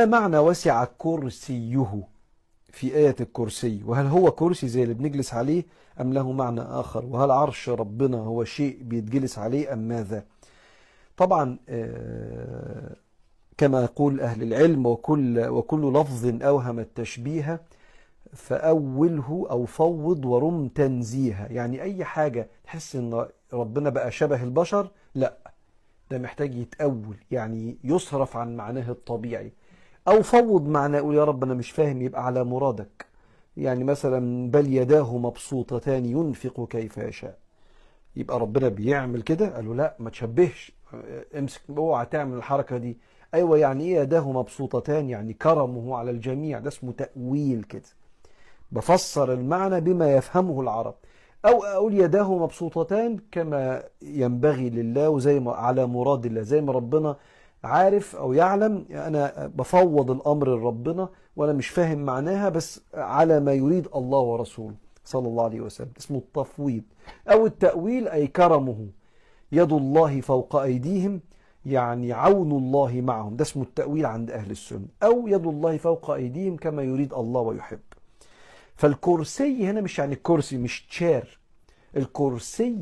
ما معنى وسع كرسيه في آية الكرسي؟ وهل هو كرسي زي اللي بنجلس عليه أم له معنى آخر؟ وهل عرش ربنا هو شيء بيتجلس عليه أم ماذا؟ طبعا كما يقول أهل العلم، وكل لفظ أوهم التشبيه فأوله أو فوض ورم تنزيها. يعني أي حاجة تحس إن ربنا بقى شبه البشر، لا، ده محتاج يتأول، يعني يصرف عن معناه الطبيعي، أو فوض معناه، يقول يا رب أنا مش فاهم، يبقى على مرادك. يعني مثلا بل يداه مبسوطتان ينفق كيف يشاء، يبقى ربنا بيعمل كده؟ قالوا لا، ما تشبهش، امسك، اوعى تعمل الحركة دي. ايوه، يعني ايه يداه مبسوطتان؟ يعني كرمه على الجميع، ده اسمه تأويل كده، بفسر المعنى بما يفهمه العرب. او اقول يداه مبسوطتان كما ينبغي لله، وزي ما على مراد الله، زي ما ربنا عارف او يعلم، انا بفوض الامر لربنا وانا مش فاهم معناها، بس على ما يريد الله ورسوله صلى الله عليه وسلم، اسمه التفويض. او التأويل اي كرمه، يد الله فوق ايديهم، يعني عون الله معهم، ده اسمه التأويل عند اهل السنة. او يد الله فوق ايديهم كما يريد الله ويحب. فالكرسي هنا مش يعني الكرسي، مش تشير. الكرسي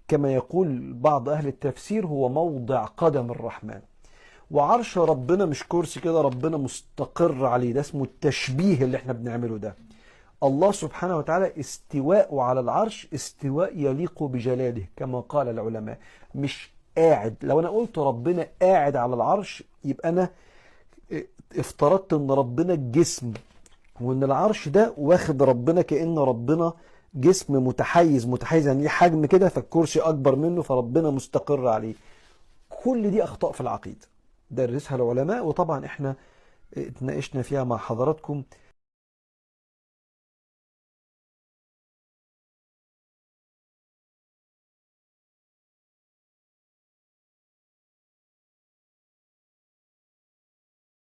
كما يقول بعض أهل التفسير هو موضع قدم الرحمن. وعرش ربنا مش كرسي كده ربنا مستقر عليه، ده اسمه التشبيه اللي احنا بنعمله ده. الله سبحانه وتعالى استواءه على العرش استواء يليق بجلاله كما قال العلماء، مش قاعد. لو انا قلت ربنا قاعد على العرش يبقى انا افترضت ان ربنا جسم، وان العرش ده واخد ربنا كأن ربنا جسم متحيز يعني ليه حجم كده، فالكرسي اكبر منه فربنا مستقر عليه. كل دي اخطاء في العقيدة درسها العلماء، وطبعا احنا اتناقشنا فيها مع حضراتكم